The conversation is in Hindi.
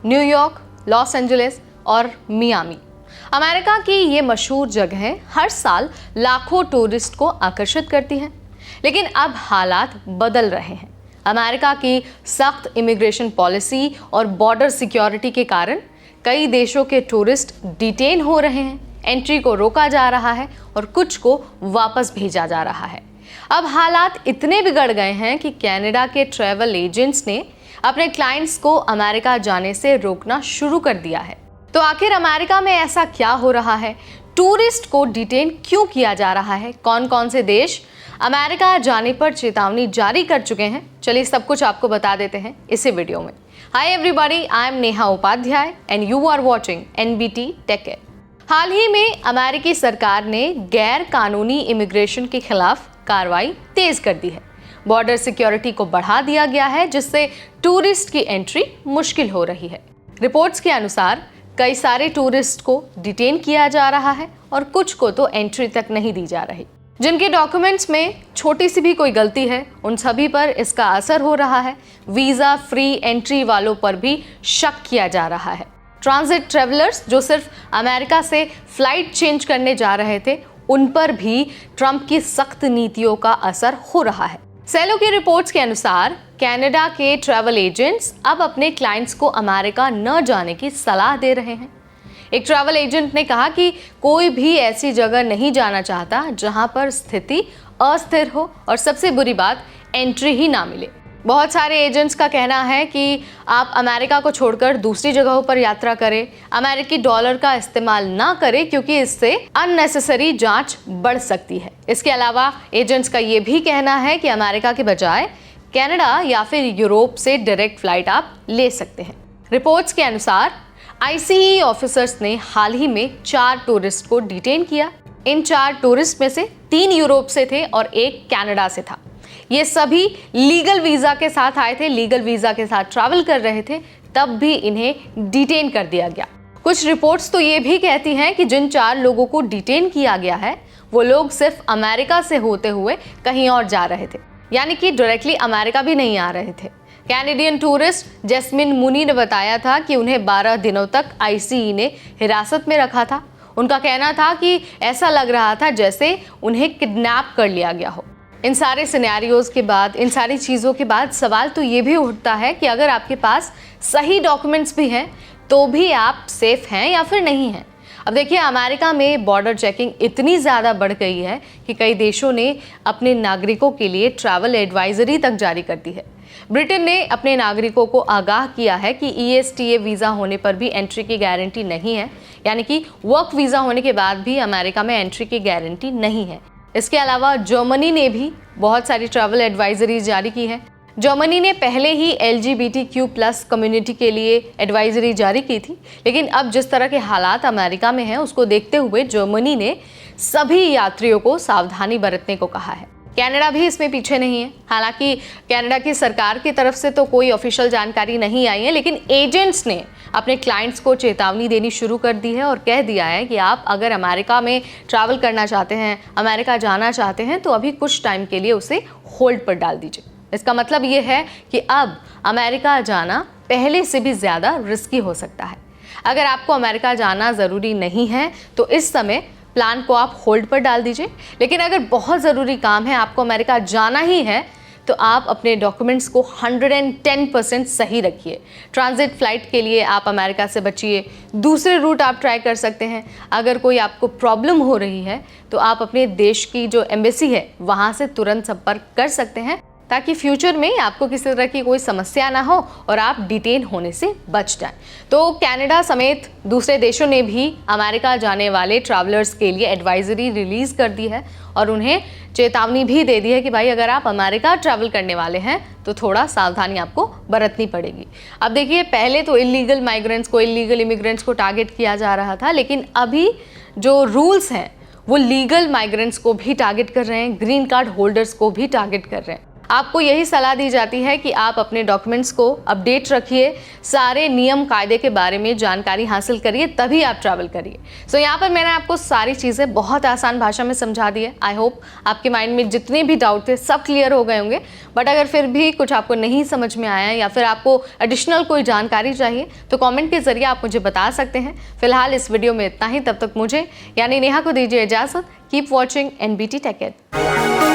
न्यूयॉर्क, लॉस एंजलिस और मियामी। अमेरिका की ये मशहूर जगहें हर साल लाखों टूरिस्ट को आकर्षित करती हैं, लेकिन अब हालात बदल रहे हैं। अमेरिका की सख्त इमिग्रेशन पॉलिसी और बॉर्डर सिक्योरिटी के कारण कई देशों के टूरिस्ट डिटेन हो रहे हैं, एंट्री को रोका जा रहा है और कुछ को वापस भेजा जा रहा है। अब हालात इतने बिगड़ गए हैं कि कनाडा के ट्रैवल एजेंट्स ने अपने क्लाइंट्स को अमेरिका जाने से रोकना शुरू कर दिया है। तो आखिर अमेरिका में ऐसा क्या हो रहा है? टूरिस्ट को डिटेन क्यों किया जा रहा है? कौन कौन से देश अमेरिका जाने पर चेतावनी जारी कर चुके हैं? चलिए सब कुछ आपको बता देते हैं इसी वीडियो में। Hi everybody, I am Neha Upadhyay and you are watching NBT tech. हाल ही में अमेरिकी सरकार ने गैर कानूनी इमिग्रेशन के खिलाफ कार्रवाई तेज कर दी है। बॉर्डर सिक्योरिटी को बढ़ा दिया गया है, जिससे टूरिस्ट की एंट्री मुश्किल हो रही है। रिपोर्ट्स के अनुसार कई सारे टूरिस्ट को डिटेन किया जा रहा है और कुछ को तो एंट्री तक नहीं दी जा रही। जिनके डॉक्यूमेंट्स में छोटी सी भी कोई गलती है, उन सभी पर इसका असर हो रहा है। वीज़ा फ्री एंट्री वालों पर भी शक किया जा रहा है। ट्रांजिट ट्रेवलर्स जो सिर्फ अमेरिका से फ्लाइट चेंज करने जा रहे थे, उन पर भी ट्रंप की सख्त नीतियों का असर हो रहा है। सेलो की रिपोर्ट्स के अनुसार कनाडा के ट्रैवल एजेंट्स अब अपने क्लाइंट्स को अमेरिका न जाने की सलाह दे रहे हैं। एक ट्रैवल एजेंट ने कहा कि कोई भी ऐसी जगह नहीं जाना चाहता जहां पर स्थिति अस्थिर हो और सबसे बुरी बात, एंट्री ही ना मिले। बहुत सारे एजेंट्स का कहना है कि आप अमेरिका को छोड़कर दूसरी जगहों पर यात्रा करें, अमेरिकी डॉलर का इस्तेमाल ना करें क्योंकि इससे अननेसेसरी जांच बढ़ सकती है। इसके अलावा एजेंट्स का ये भी कहना है कि अमेरिका के बजाय कनाडा या फिर यूरोप से डायरेक्ट फ्लाइट आप ले सकते हैं। रिपोर्ट्स के अनुसार ICE ऑफिसर्स ने हाल ही में 4 टूरिस्ट को डिटेन किया। इन 4 टूरिस्ट में से 3 यूरोप से थे और 1 कनाडा से था। ये सभी लीगल वीज़ा के साथ आए थे, लीगल वीज़ा के साथ ट्रैवल कर रहे थे, तब भी इन्हें डिटेन कर दिया गया। कुछ रिपोर्ट्स तो ये भी कहती हैं कि जिन 4 लोगों को डिटेन किया गया है, वो लोग सिर्फ अमेरिका से होते हुए कहीं और जा रहे थे, यानी कि डायरेक्टली अमेरिका भी नहीं आ रहे थे। कैनेडियन टूरिस्ट जैस्मिन मुनी ने बताया था कि उन्हें 12 दिनों तक ICE ने हिरासत में रखा था। उनका कहना था कि ऐसा लग रहा था जैसे उन्हें किडनैप कर लिया गया हो। इन सारे सिनेरियोज़ के बाद, इन सारी चीज़ों के बाद सवाल तो ये भी उठता है कि अगर आपके पास सही डॉक्यूमेंट्स भी हैं तो भी आप सेफ हैं या फिर नहीं हैं। अब देखिए, अमेरिका में बॉर्डर चेकिंग इतनी ज़्यादा बढ़ गई है कि कई देशों ने अपने नागरिकों के लिए ट्रैवल एडवाइजरी तक जारी कर दी है। ब्रिटेन ने अपने नागरिकों को आगाह किया है कि ESTA वीज़ा होने पर भी एंट्री की गारंटी नहीं है, यानी कि वर्क वीज़ा होने के बाद भी अमेरिका में एंट्री की गारंटी नहीं है। इसके अलावा जर्मनी ने भी बहुत सारी ट्रैवल एडवाइजरी जारी की है। जर्मनी ने पहले ही LGBTQ+ कम्युनिटी के लिए एडवाइजरी जारी की थी, लेकिन अब जिस तरह के हालात अमेरिका में हैं, उसको देखते हुए जर्मनी ने सभी यात्रियों को सावधानी बरतने को कहा है। कनाडा भी इसमें पीछे नहीं है। हालांकि कनाडा की सरकार की तरफ से तो कोई ऑफिशियल जानकारी नहीं आई है, लेकिन एजेंट्स ने अपने क्लाइंट्स को चेतावनी देनी शुरू कर दी है और कह दिया है कि आप अगर अमेरिका में ट्रैवल करना चाहते हैं, अमेरिका जाना चाहते हैं, तो अभी कुछ टाइम के लिए उसे होल्ड पर डाल दीजिए। इसका मतलब ये है कि अब अमेरिका जाना पहले से भी ज़्यादा रिस्की हो सकता है। अगर आपको अमेरिका जाना ज़रूरी नहीं है तो इस समय प्लान को आप होल्ड पर डाल दीजिए, लेकिन अगर बहुत ज़रूरी काम है, आपको अमेरिका जाना ही है, तो आप अपने डॉक्यूमेंट्स को 110% सही रखिए। ट्रांजिट फ्लाइट के लिए आप अमेरिका से बचिए, दूसरे रूट आप ट्राई कर सकते हैं। अगर कोई आपको प्रॉब्लम हो रही है तो आप अपने देश की जो एम्बेसी है वहाँ से तुरंत संपर्क कर सकते हैं, ताकि फ्यूचर में आपको किसी तरह की कोई समस्या ना हो और आप डिटेन होने से बच जाएं। तो कनाडा समेत दूसरे देशों ने भी अमेरिका जाने वाले ट्रैवलर्स के लिए एडवाइजरी रिलीज़ कर दी है और उन्हें चेतावनी भी दे दी है कि भाई, अगर आप अमेरिका ट्रैवल करने वाले हैं तो थोड़ा सावधानी आपको बरतनी पड़ेगी। अब देखिए, पहले तो इलीगल माइग्रेंट्स को, इलीगल इमिग्रेंट्स को टारगेट किया जा रहा था, लेकिन अभी जो रूल्स हैं वो लीगल माइग्रेंट्स को भी टारगेट कर रहे हैं, ग्रीन कार्ड होल्डर्स को भी टारगेट कर रहे हैं। आपको यही सलाह दी जाती है कि आप अपने डॉक्यूमेंट्स को अपडेट रखिए, सारे नियम कायदे के बारे में जानकारी हासिल करिए, तभी आप ट्रैवल करिए। सो यहाँ पर मैंने आपको सारी चीज़ें बहुत आसान भाषा में समझा दी है। आई होप आपके माइंड में जितने भी डाउट थे सब क्लियर हो गए होंगे। बट अगर फिर भी कुछ आपको नहीं समझ में आया या फिर आपको एडिशनल कोई जानकारी चाहिए तो कमेंट के जरिए आप मुझे बता सकते हैं। फिलहाल इस वीडियो में इतना ही। तब तक मुझे यानी नेहा को दीजिए इजाज़त। Keep watching NBT Tech Ed।